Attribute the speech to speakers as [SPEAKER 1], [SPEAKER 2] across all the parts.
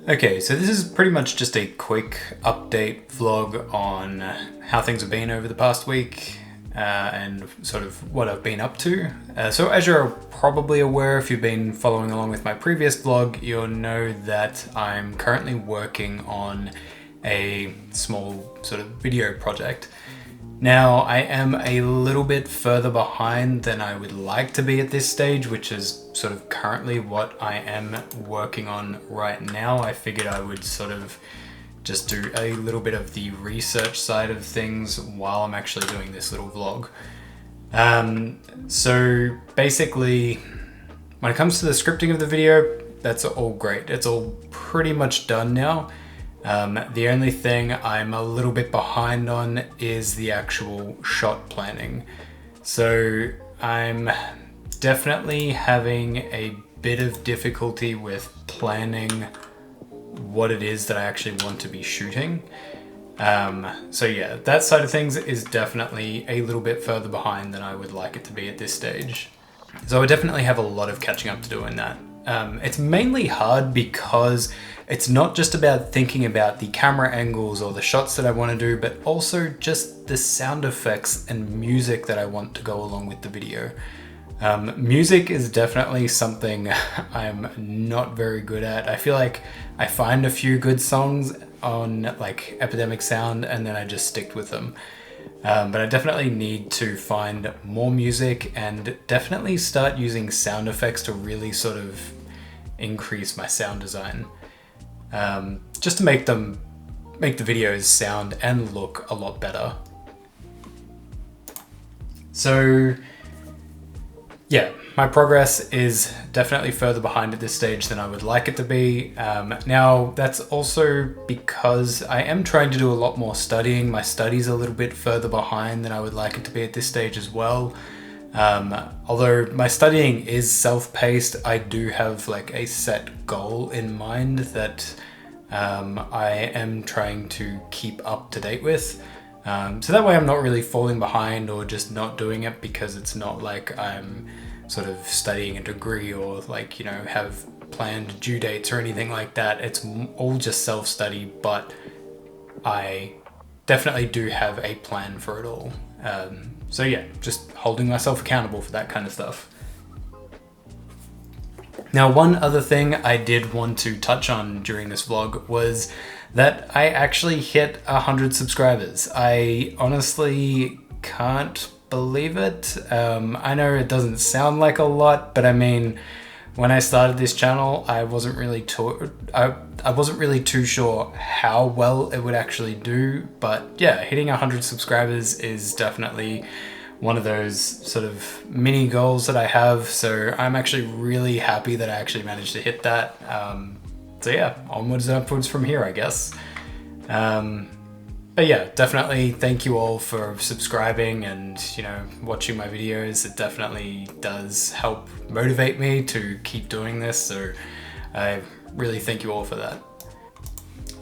[SPEAKER 1] Okay, so this is pretty much just a quick update vlog on how things have been over the past week and sort of what I've been up to. So as you're probably aware, if you've been following along with my previous vlog, you'll know that I'm currently working on a small sort of video project. Now, I am a little bit further behind than I would like to be at this stage, which is sort of currently what I am working on right now. I figured I would sort of just do a little bit of the research side of things while I'm actually doing this little vlog. So basically, when it comes to the scripting of the video, that's all great. It's all pretty much done now. The only thing I'm a little bit behind on is the actual shot planning. So I'm definitely having a bit of difficulty with planning what it is that I actually want to be shooting. So yeah, that side of things is definitely a little bit further behind than I would like it to be at this stage. So I definitely have a lot of catching up to do in that. It's mainly hard because it's not just about thinking about the camera angles or the shots that I want to do, but also just the sound effects and music that I want to go along with the video. Music is definitely something I'm not very good at. I feel like I find a few good songs on like Epidemic Sound and then I just stick with them. But I definitely need to find more music and definitely start using sound effects to really sort of increase my sound design. Just to make the videos sound and look a lot better. So yeah, my progress is definitely further behind at this stage than I would like it to be. Now that's also because I am trying to do a lot more studying. My study's a little bit further behind than I would like it to be at this stage as well. Although my studying is self-paced, I do have like a set goal in mind that I am trying to keep up to date with. So that way I'm not really falling behind or just not doing it because it's not like I'm sort of studying a degree or like, you know, have planned due dates or anything like that. It's all just self-study, but I definitely do have a plan for it all. So yeah, just holding myself accountable for that kind of stuff. Now, one other thing I did want to touch on during this vlog was that I actually hit 100 subscribers. I honestly can't believe it. I know it doesn't sound like a lot, but I mean, when I started this channel, I wasn't really too sure how well it would actually do, but yeah, hitting 100 subscribers is definitely one of those sort of mini goals that I have. So I'm actually really happy that I actually managed to hit that. So yeah, onwards and upwards from here, I guess. But yeah, definitely thank you all for subscribing and, you know, watching my videos. It definitely does help motivate me to keep doing this. So I really thank you all for that.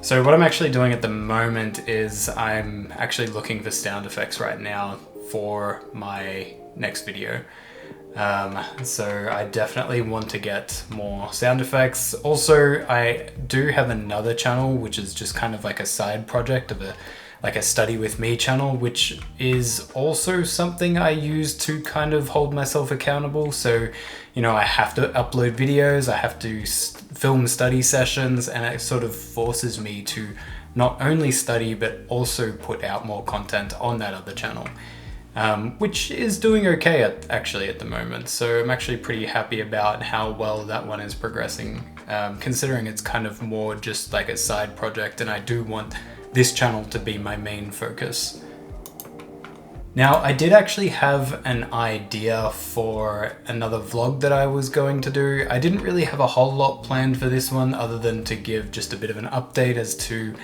[SPEAKER 1] So what I'm actually doing at the moment is I'm actually looking for sound effects right now for my next video. So I definitely want to get more sound effects. Also, I do have another channel, which is just kind of like a side project of a study with me channel, which is also something I use to kind of hold myself accountable. So, you know, I have to upload videos, I have to film study sessions, and it sort of forces me to not only study, but also put out more content on that other channel. Which is doing okay actually at the moment. So I'm actually pretty happy about how well that one is progressing, considering it's kind of more just like a side project and I do want this channel to be my main focus. Now, I did actually have an idea for another vlog that I was going to do. I didn't really have a whole lot planned for this one other than to give just a bit of an update as to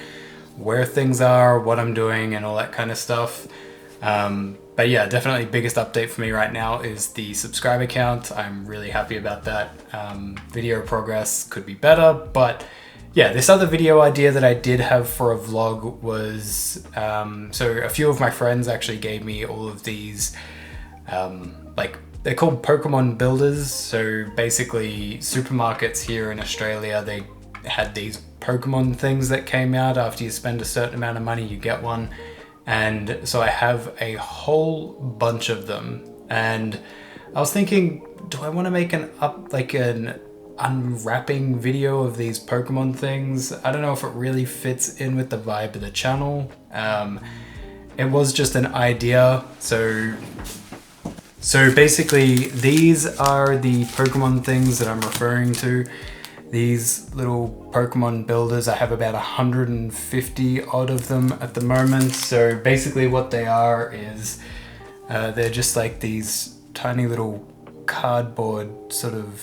[SPEAKER 1] where things are, what I'm doing and all that kind of stuff. But yeah, definitely biggest update for me right now is the subscriber count. I'm really happy about that. Video progress could be better, but yeah, this other video idea that I did have for a vlog was, so a few of my friends actually gave me all of these, like they're called Pokemon builders. So basically supermarkets here in Australia, they had these Pokemon things that came out. After you spend a certain amount of money, you get one. And so I have a whole bunch of them. And I was thinking, do I want to make an unwrapping video of these Pokemon things? I don't know if it really fits in with the vibe of the channel. It was just an idea. So basically these are the Pokemon things that I'm referring to. These little Pokemon builders, I have about 150 odd of them at the moment. So basically what they are is they're just like these tiny little cardboard sort of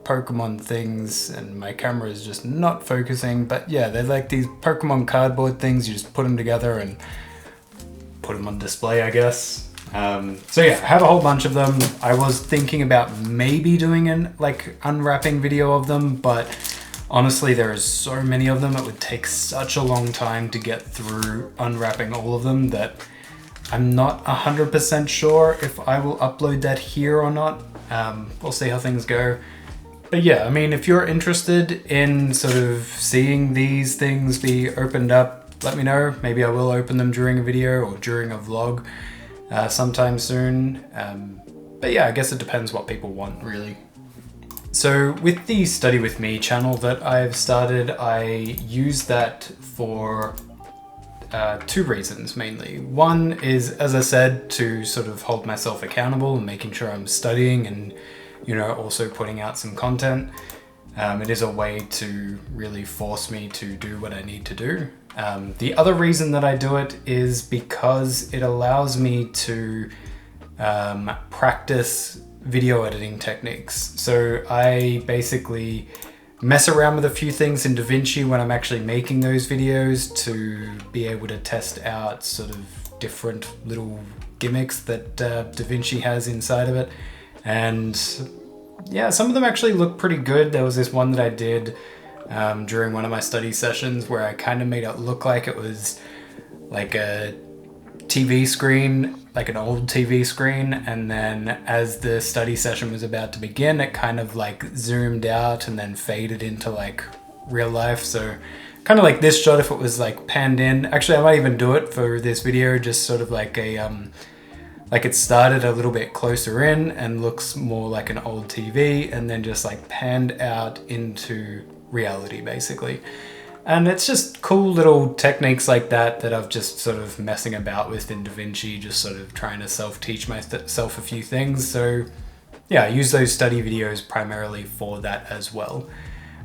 [SPEAKER 1] Pokemon things, and my camera is just not focusing, but yeah, they're like these Pokemon cardboard things. You just put them together and put them on display, I guess. So yeah, I have a whole bunch of them. I was thinking about maybe doing an unwrapping video of them, but honestly there is so many of them, it would take such a long time to get through unwrapping all of them that I'm not 100% sure if I will upload that here or not. We'll see how things go. But yeah, I mean, if you're interested in sort of seeing these things be opened up, let me know. Maybe I will open them during a video or during a vlog sometime soon. But yeah, I guess it depends what people want, really. So with the Study With Me channel that I've started, I use that for two reasons mainly. One is, as I said, to sort of hold myself accountable and making sure I'm studying and, you know, also putting out some content. It is a way to really force me to do what I need to do. The other reason that I do it is because it allows me to practice video editing techniques. So I basically mess around with a few things in DaVinci when I'm actually making those videos to be able to test out sort of different little gimmicks that DaVinci has inside of it. And yeah, some of them actually look pretty good. There was this one that I did during one of my study sessions where I kind of made it look like it was like a TV screen, like an old TV screen, and then as the study session was about to begin, it kind of like zoomed out and then faded into like real life. So kind of like this shot if it was like panned in. Actually, I might even do it for this video, just sort of like a like it started a little bit closer in and looks more like an old TV, and then just like panned out into reality basically. And it's just cool little techniques like that that I've just sort of messing about with in DaVinci, just sort of trying to self-teach myself a few things. So yeah, I use those study videos primarily for that as well.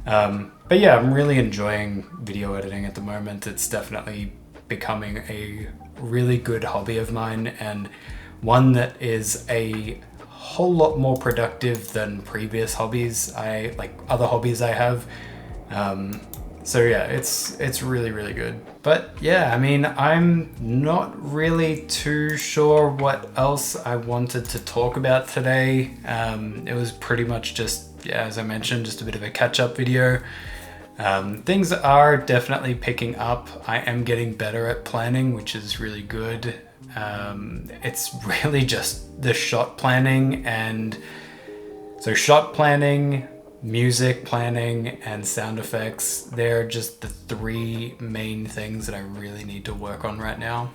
[SPEAKER 1] But yeah, I'm really enjoying video editing at the moment. It's definitely becoming a really good hobby of mine, and one that is a whole lot more productive than previous hobbies, other hobbies I have. So yeah, it's really, really good. But yeah, I mean, I'm not really too sure what else I wanted to talk about today. It was pretty much just, yeah, as I mentioned, just a bit of a catch-up video. Things are definitely picking up. I am getting better at planning, which is really good. It's really just the shot planning, and so shot planning, music planning, and sound effects. They're just the three main things that I really need to work on right now.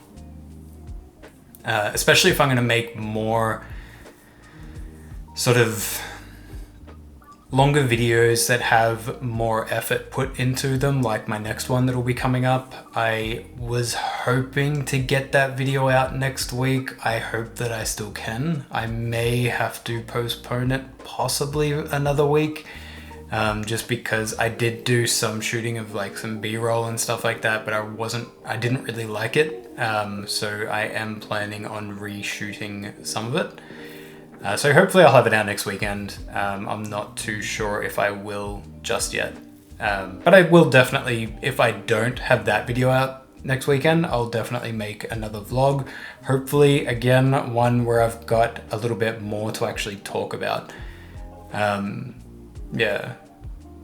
[SPEAKER 1] Especially if I'm going to make more sort of longer videos that have more effort put into them, like my next one that'll be coming up. I was hoping to get that video out next week. I hope that I still can. I may have to postpone it possibly another week, just because I did do some shooting of like some B-roll and stuff like that, but I didn't really like it. So I am planning on reshooting some of it. So hopefully I'll have it out next weekend. I'm not too sure if I will just yet. But I will definitely, if I don't have that video out next weekend, I'll definitely make another vlog. Hopefully, again, one where I've got a little bit more to actually talk about. Yeah.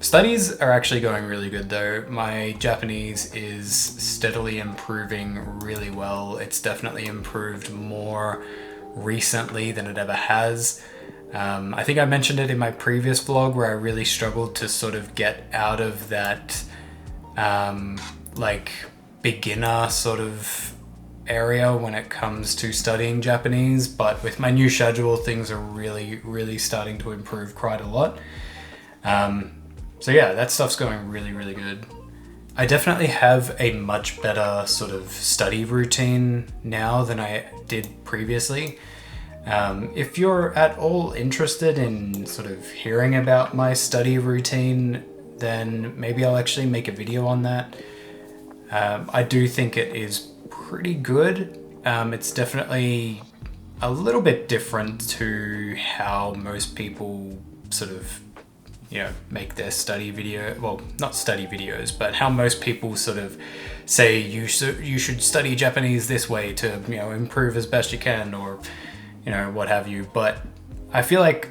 [SPEAKER 1] Studies are actually going really good though. My Japanese is steadily improving really well. It's definitely improved more recently than it ever has. I think I mentioned it in my previous vlog where I really struggled to sort of get out of that like beginner sort of area when it comes to studying Japanese, but with my new schedule, things are really starting to improve quite a lot. So yeah, that stuff's going really good. I definitely have a much better sort of study routine now than I did previously. If you're at all interested in sort of hearing about my study routine, then maybe I'll actually make a video on that. I do think it is pretty good. It's definitely a little bit different to how most people sort of, you know, make their study video, well, not study videos, but how most people sort of say you should study Japanese this way to, you know, improve as best you can, or, you know, what have you. But I feel like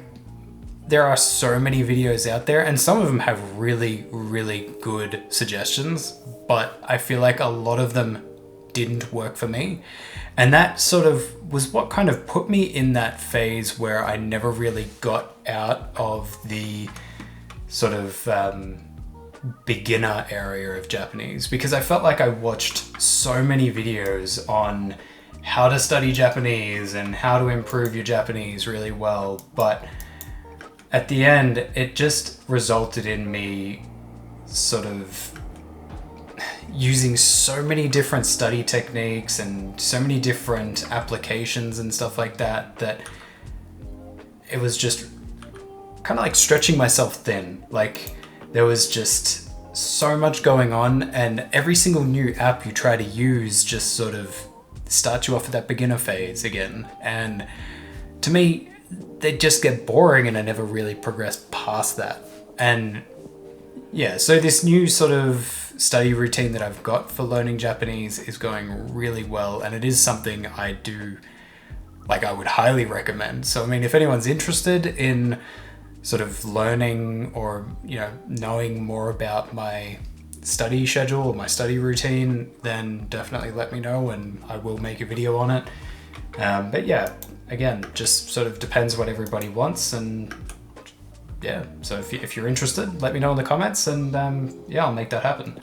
[SPEAKER 1] there are so many videos out there, and some of them have really good suggestions, but I feel like a lot of them didn't work for me. And that sort of was what kind of put me in that phase where I never really got out of the sort of beginner area of Japanese, because I felt like I watched so many videos on how to study Japanese and how to improve your Japanese really well, but at the end it just resulted in me sort of using so many different study techniques and so many different applications and stuff like that, that it was just kind of like stretching myself thin. Like, there was just so much going on, and every single new app you try to use just sort of starts you off at that beginner phase again. And to me, they just get boring, and I never really progressed past that. And yeah, so this new sort of study routine that I've got for learning Japanese is going really well, and it is something I would highly recommend. So I mean, if anyone's interested in sort of learning or, you know, knowing more about my study schedule or my study routine, then definitely let me know and I will make a video on it. But yeah, again, just sort of depends what everybody wants. And yeah, so if you're interested, let me know in the comments, and yeah, I'll make that happen.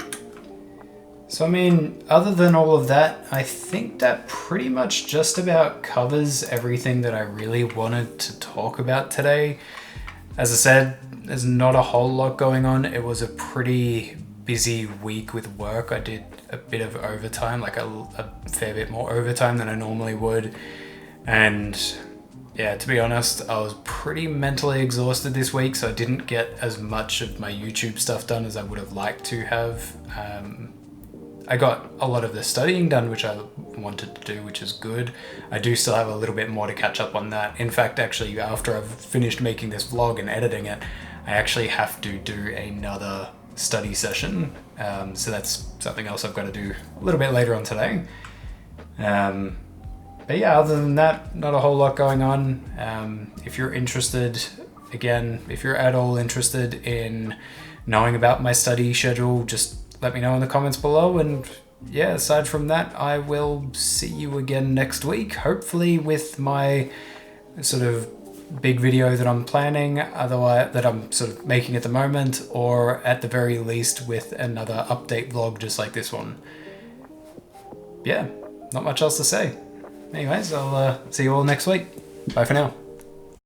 [SPEAKER 1] So I mean, other than all of that, I think that pretty much just about covers everything that I really wanted to talk about today. As I said, there's not a whole lot going on. It was a pretty busy week with work. I did a bit of overtime, like a fair bit more overtime than I normally would. And yeah, to be honest, I was pretty mentally exhausted this week, so I didn't get as much of my YouTube stuff done as I would have liked to have. I got a lot of the studying done, which I wanted to do, which is good. I do still have a little bit more to catch up on that. In fact, actually, after I've finished making this vlog and editing it, I actually have to do another study session. So that's something else I've got to do a little bit later on today. But yeah, other than that, not a whole lot going on. If you're interested, again, if you're at all interested in knowing about my study schedule, just let me know in the comments below. And yeah, aside from that, I will see you again next week, hopefully with my sort of big video that I'm planning, otherwise that I'm sort of making at the moment, or at the very least with another update vlog just like this one. Yeah, not much else to say. Anyways, I'll see you all next week. Bye for now.